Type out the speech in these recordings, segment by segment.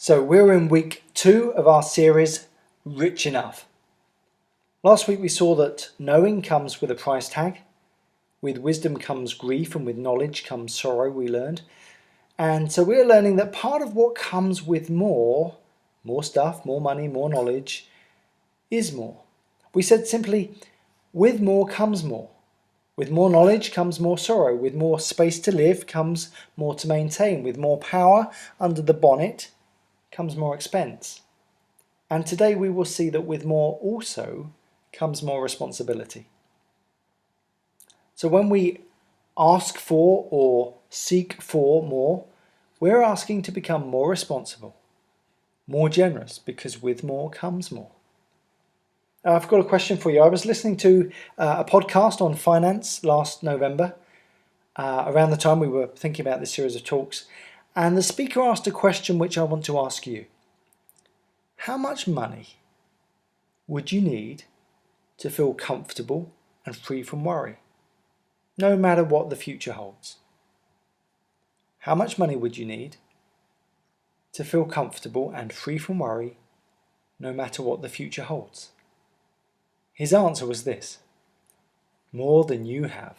So we're in week 2 of our series, Rich Enough. Last week we saw that knowing comes with a price tag. With wisdom comes grief, and with knowledge comes sorrow, we learned. And so we're learning that part of what comes with more stuff, more money, more knowledge, is more. We said simply, with more comes more. With more knowledge comes more sorrow. With more space to live comes more to maintain. With more power under the bonnet comes more expense. And today we will see that with more also comes more responsibility. So when we ask for or seek for more, we're asking to become more responsible, more generous, because with more comes more. I've got a question for you. I was listening to a podcast on finance last November, around the time we were thinking about this series of talks, and the speaker asked a question which I want to ask you. How much money would you need to feel comfortable and free from worry, no matter what the future holds? How much money would you need to feel comfortable and free from worry, no matter what the future holds? His answer was this: more than you have.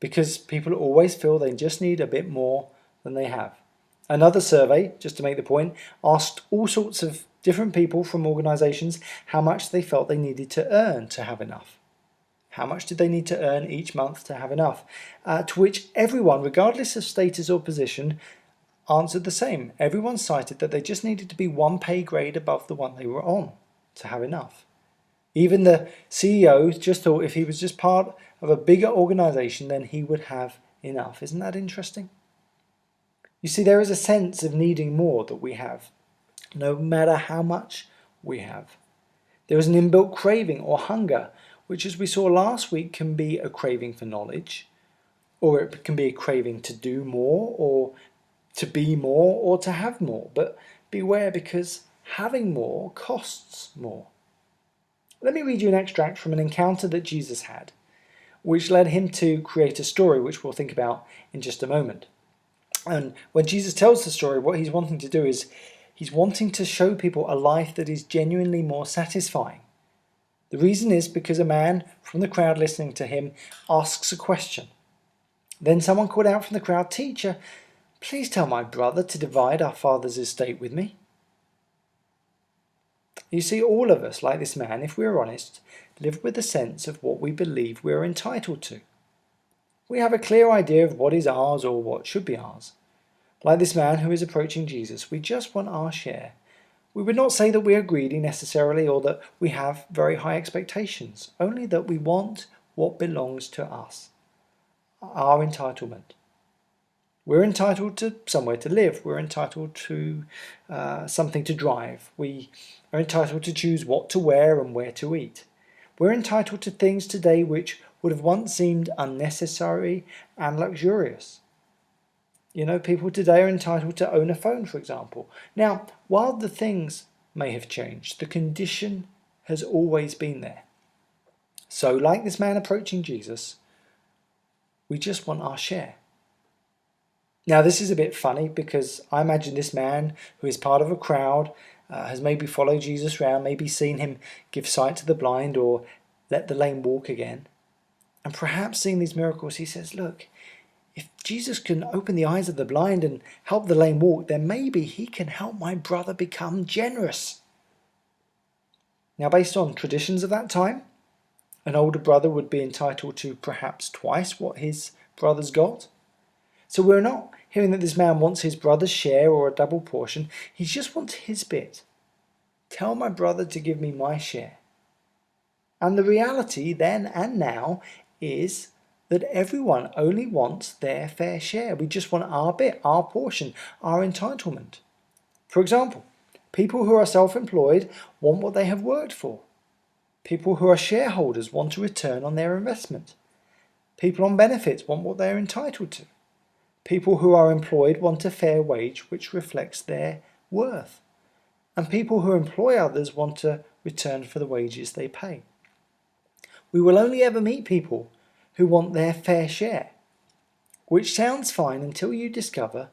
Because people always feel they just need a bit more than they have. Another survey, just to make the point, asked all sorts of different people from organisations how much they felt they needed to earn to have enough. How much did they need to earn each month to have enough? To which everyone, regardless of status or position, answered the same. Everyone cited that they just needed to be one pay grade above the one they were on to have enough. Even the CEO just thought if he was just part of a bigger organisation, then he would have enough. Isn't that interesting? You see, there is a sense of needing more that we have, no matter how much we have. There is an inbuilt craving or hunger, which, as we saw last week, can be a craving for knowledge, or it can be a craving to do more, or to be more, or to have more. But beware, because having more costs more. Let me read you an extract from an encounter that Jesus had, which led him to create a story, which we'll think about in just a moment. And when Jesus tells the story, what he's wanting to do is he's wanting to show people a life that is genuinely more satisfying. The reason is because a man from the crowd listening to him asks a question. Then someone called out from the crowd, "Teacher, please tell my brother to divide our father's estate with me." You see, all of us, like this man, if we're honest, live with a sense of what we believe we're entitled to. We have a clear idea of what is ours or what should be ours. Like this man who is approaching Jesus, we just want our share. We would not say that we are greedy necessarily, or that we have very high expectations, only that we want what belongs to us, our entitlement. We're entitled to somewhere to live. We're entitled to something to drive. We are entitled to choose what to wear and where to eat. We're entitled to things today which would have once seemed unnecessary and luxurious. You know, people today are entitled to own a phone, for example. Now, while the things may have changed, the condition has always been there. So, like this man approaching Jesus, we just want our share. Now, this is a bit funny because I imagine this man, who is part of a crowd, has maybe followed Jesus around, maybe seen him give sight to the blind or let the lame walk again. And perhaps seeing these miracles, he says, look, if Jesus can open the eyes of the blind and help the lame walk, then maybe he can help my brother become generous. Now, based on traditions of that time, an older brother would be entitled to perhaps twice what his brothers got. So we're not hearing that this man wants his brother's share or a double portion. He just wants his bit. Tell my brother to give me my share. And the reality then and now is that everyone only wants their fair share. We just want our bit, our portion, our entitlement. For example, people who are self-employed want what they have worked for. People who are shareholders want a return on their investment. People on benefits want what they are entitled to. People who are employed want a fair wage which reflects their worth. And people who employ others want a return for the wages they pay. We will only ever meet people who want their fair share, which sounds fine until you discover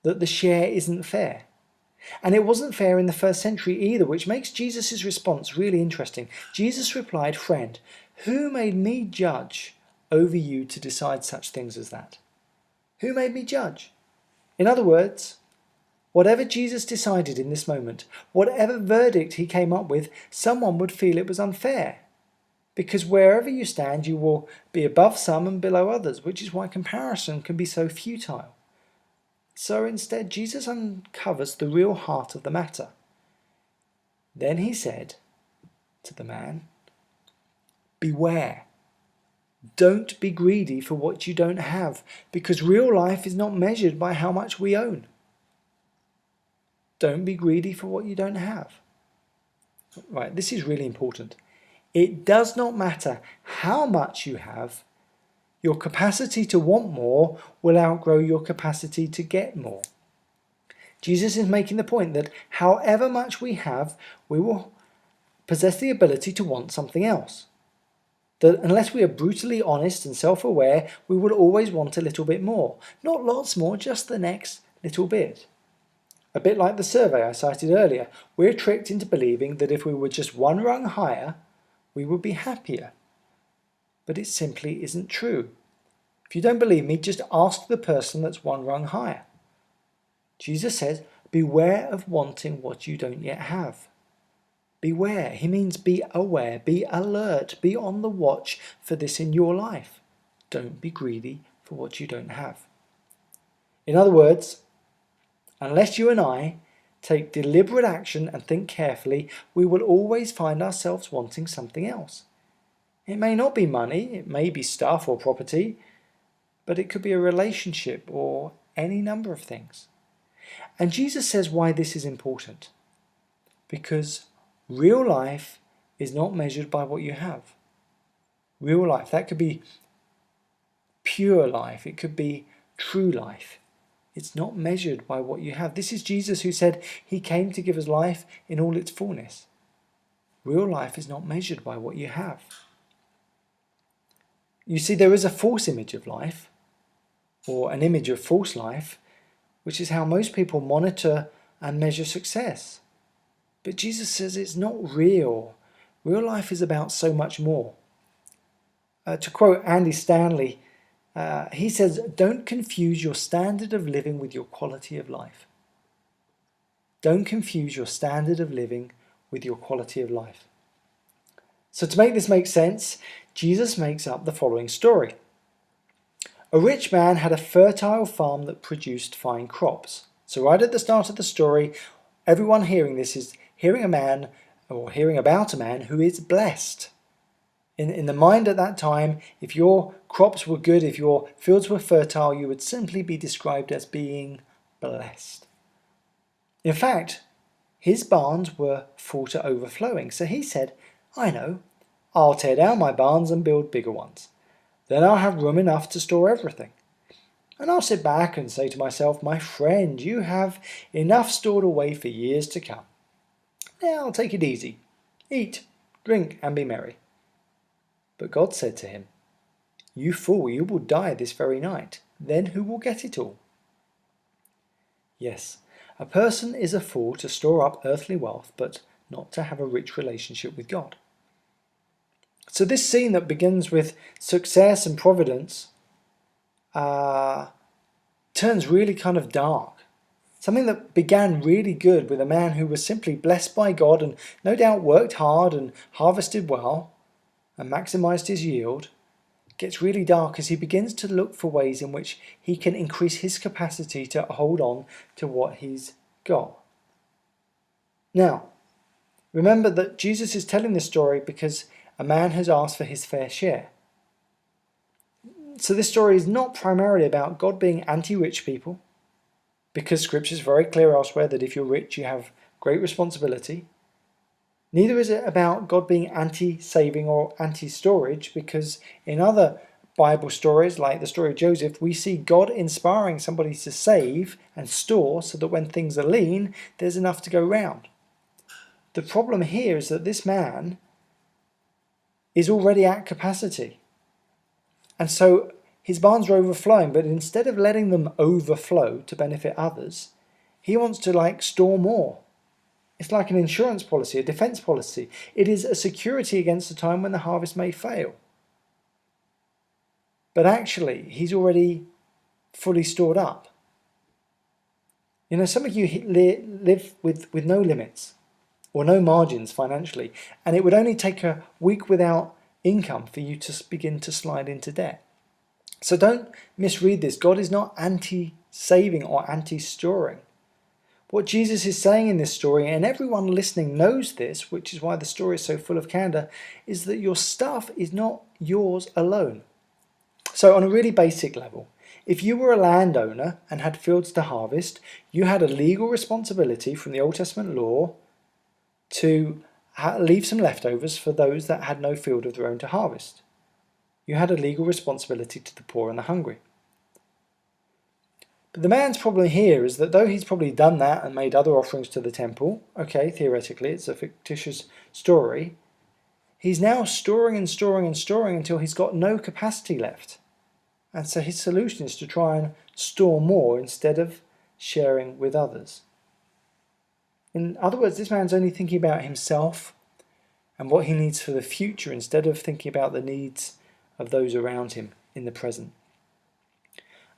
that the share isn't fair. And it wasn't fair in the first century either, which makes Jesus' response really interesting. Jesus replied, "Friend, who made me judge over you to decide such things as that?" Who made me judge? In other words, whatever Jesus decided in this moment, whatever verdict he came up with, someone would feel it was unfair. Because wherever you stand, you will be above some and below others, which is why comparison can be so futile. So instead, Jesus uncovers the real heart of the matter. Then he said to the man, "Beware. Don't be greedy for what you don't have, because real life is not measured by how much we own." Don't be greedy for what you don't have. Right, this is really important. It does not matter how much you have, your capacity to want more will outgrow your capacity to get more. Jesus is making the point that however much we have, we will possess the ability to want something else. That unless we are brutally honest and self-aware, we will always want a little bit more. Not lots more, just the next little bit. A bit like the survey I cited earlier, we're tricked into believing that if we were just one rung higher, we would be happier. But it simply isn't true. If you don't believe me, just ask the person that's one rung higher. Jesus says, beware of wanting what you don't yet have. Beware, he means be aware, be alert, be on the watch for this in your life. Don't be greedy for what you don't have. In other words, unless you and I take deliberate action and think carefully, we will always find ourselves wanting something else. It may not be money, it may be stuff or property, but it could be a relationship or any number of things. And Jesus says why this is important. Because real life is not measured by what you have. Real life, that could be pure life, it could be true life. It's not measured by what you have. This is Jesus who said he came to give us life in all its fullness. Real life is not measured by what you have. You see, there is a false image of life, or an image of false life, which is how most people monitor and measure success. But Jesus says it's not real. Real life is about so much more. To quote Andy Stanley, he says, "Don't confuse your standard of living with your quality of life." Don't confuse your standard of living with your quality of life. So to make this make sense, Jesus makes up the following story. A rich man had a fertile farm that produced fine crops. So right at the start of the story, everyone hearing this is hearing about a man who is blessed. In the mind at that time, if your crops were good, if your fields were fertile, you would simply be described as being blessed. In fact, his barns were full to overflowing, so he said, "I know, I'll tear down my barns and build bigger ones. Then I'll have room enough to store everything. And I'll sit back and say to myself, 'My friend, you have enough stored away for years to come. Now take it easy. Eat, drink, and be merry.' But God said to him, 'You fool, you will die this very night. Then who will get it all?' Yes, a person is a fool to store up earthly wealth, but not to have a rich relationship with God." So this scene that begins with success and providence turns really kind of dark. Something that began really good with a man who was simply blessed by God and no doubt worked hard and harvested well and maximized his yield, gets really dark as he begins to look for ways in which he can increase his capacity to hold on to what he's got. Now, remember that Jesus is telling this story because a man has asked for his fair share. So this story is not primarily about God being anti-rich people, because Scripture is very clear elsewhere that if you're rich you have great responsibility. Neither is it about God being anti-saving or anti-storage, because in other Bible stories, like the story of Joseph, we see God inspiring somebody to save and store so that when things are lean, there's enough to go round. The problem here is that this man is already at capacity. And so his barns are overflowing, but instead of letting them overflow to benefit others, he wants to store more. It's like an insurance policy, a defense policy. It is a security against the time when the harvest may fail. But actually, he's already fully stored up. Some of you live with no limits or no margins financially, and it would only take a week without income for you to begin to slide into debt. So don't misread this. God is not anti-saving or anti-storing. What Jesus is saying in this story, and everyone listening knows this, which is why the story is so full of candor, is that your stuff is not yours alone. So on a really basic level, if you were a landowner and had fields to harvest, you had a legal responsibility from the Old Testament law to leave some leftovers for those that had no field of their own to harvest. You had a legal responsibility to the poor and the hungry. But the man's problem here is that though he's probably done that and made other offerings to the temple, okay, theoretically it's a fictitious story, he's now storing and storing and storing until he's got no capacity left. And so his solution is to try and store more instead of sharing with others. In other words, this man's only thinking about himself and what he needs for the future instead of thinking about the needs of those around him in the present.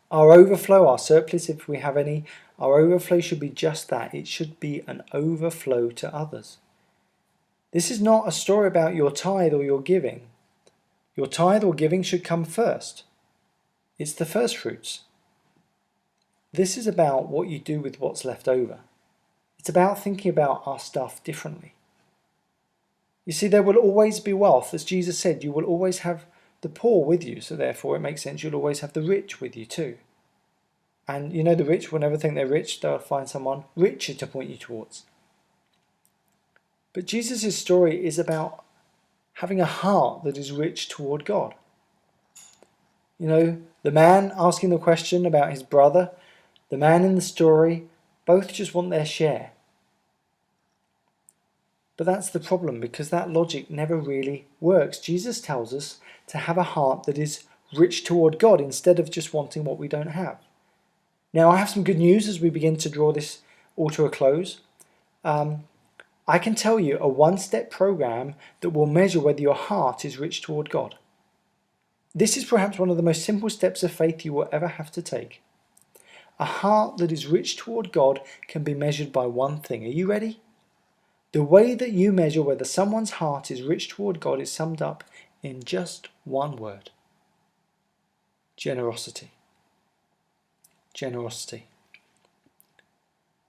Our overflow, our surplus, if we have any, our overflow should be just that. It should be an overflow to others. This is not a story about your tithe or your giving. Your tithe or giving should come first. It's the first fruits. This is about what you do with what's left over. It's about thinking about our stuff differently. You see, there will always be wealth. As Jesus said, you will always have the poor with you, so therefore it makes sense you'll always have the rich with you too. And the rich will never think they're rich, they'll find someone richer to point you towards. But Jesus' story is about having a heart that is rich toward God. The man asking the question about his brother, the man in the story, both just want their share. But that's the problem, because that logic never really works. Jesus tells us to have a heart that is rich toward God instead of just wanting what we don't have. Now, I have some good news as we begin to draw this all to a close. I can tell you a one-step program that will measure whether your heart is rich toward God. This is perhaps one of the most simple steps of faith you will ever have to take. A heart that is rich toward God can be measured by one thing. Are you ready? The way that you measure whether someone's heart is rich toward God is summed up in just one word. Generosity. Generosity.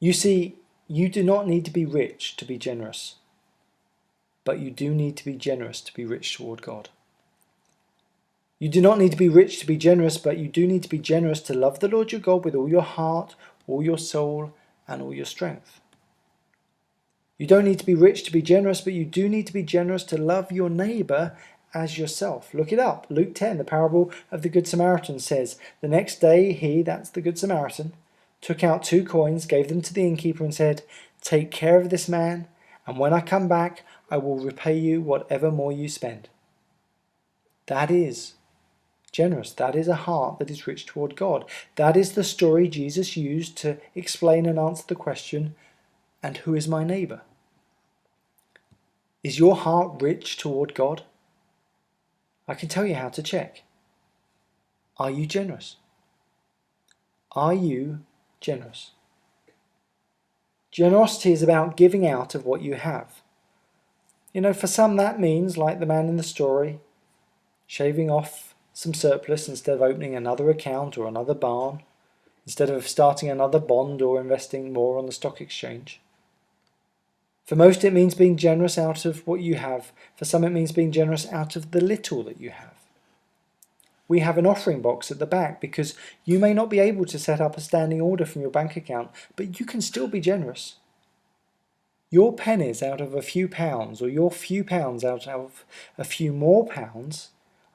You see, you do not need to be rich to be generous, but you do need to be generous to be rich toward God. You do not need to be rich to be generous, but you do need to be generous to love the Lord your God with all your heart, all your soul, and all your strength. You don't need to be rich to be generous, but you do need to be generous to love your neighbour as yourself. Look it up. Luke 10, the parable of the Good Samaritan says, the next day he, that's the Good Samaritan, took out 2 coins, gave them to the innkeeper and said, take care of this man, and when I come back, I will repay you whatever more you spend. That is generous. That is a heart that is rich toward God. That is the story Jesus used to explain and answer the question, and who is my neighbour? Is your heart rich toward God? I can tell you how to check. Are you generous? Are you generous? Generosity is about giving out of what you have. For some that means, like the man in the story, shaving off some surplus instead of opening another account or another barn, instead of starting another bond or investing more on the stock exchange. For most it means being generous out of what you have. For some it means being generous out of the little that you have. We have an offering box at the back because you may not be able to set up a standing order from your bank account, but you can still be generous. Your pennies out of a few pounds or your few pounds out of a few more pounds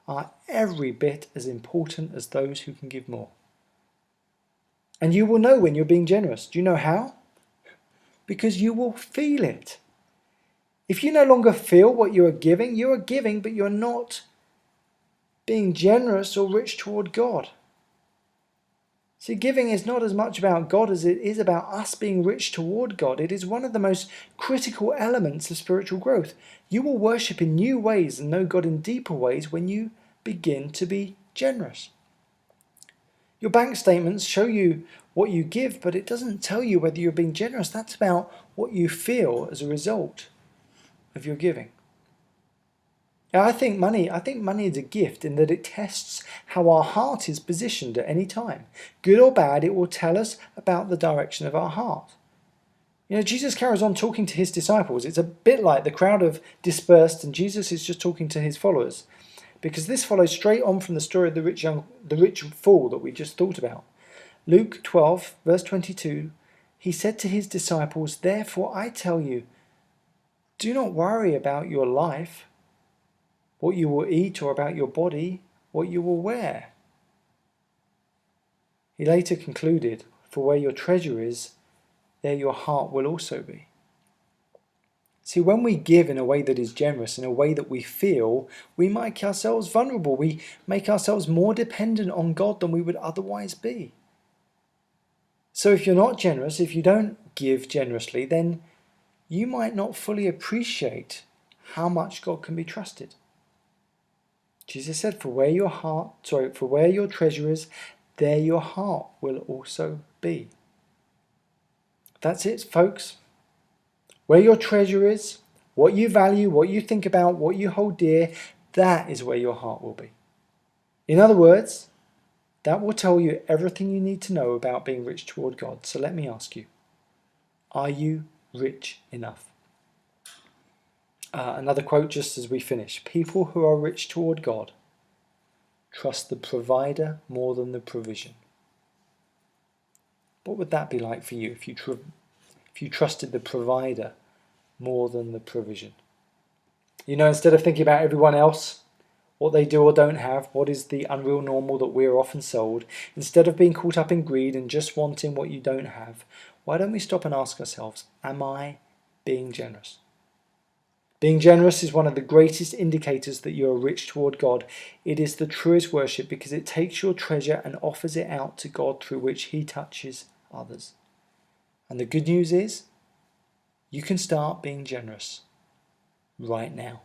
are every bit as important as those who can give more. And you will know when you're being generous. Do you know how? Because you will feel it. If you no longer feel what you are giving, but you're not being generous or rich toward God. See, giving is not as much about God as it is about us being rich toward God. It is one of the most critical elements of spiritual growth. You will worship in new ways and know God in deeper ways when you begin to be generous. Your bank statements show you what you give, but it doesn't tell you whether you're being generous. That's about what you feel as a result of your giving. Now, I think money is a gift in that it tests how our heart is positioned at any time. Good or bad, it will tell us about the direction of our heart. Jesus carries on talking to his disciples. It's a bit like the crowd have dispersed and Jesus is just talking to his followers, because this follows straight on from the story of the rich fool that we just thought about. Luke 12, verse 22, he said to his disciples, "Therefore I tell you, do not worry about your life, what you will eat, or about your body, what you will wear." He later concluded, "For where your treasure is, there your heart will also be." See, when we give in a way that is generous, in a way that we feel, we make ourselves vulnerable. We make ourselves more dependent on God than we would otherwise be. So if you're not generous, if you don't give generously, then you might not fully appreciate how much God can be trusted. Jesus said, for where your treasure is, there your heart will also be. That's it, folks. Where your treasure is, what you value, what you think about, what you hold dear, that is where your heart will be. In other words, that will tell you everything you need to know about being rich toward God. So let me ask you, are you rich enough? Another quote just as we finish. People who are rich toward God trust the provider more than the provision. What would that be like for you if you trusted the provider more than the provision? Instead of thinking about everyone else, what they do or don't have, what is the unreal normal that we're often sold, instead of being caught up in greed and just wanting what you don't have, why don't we stop and ask ourselves, am I being generous? Being generous is one of the greatest indicators that you are rich toward God. It is the truest worship because it takes your treasure and offers it out to God through which He touches others. And the good news is, you can start being generous right now.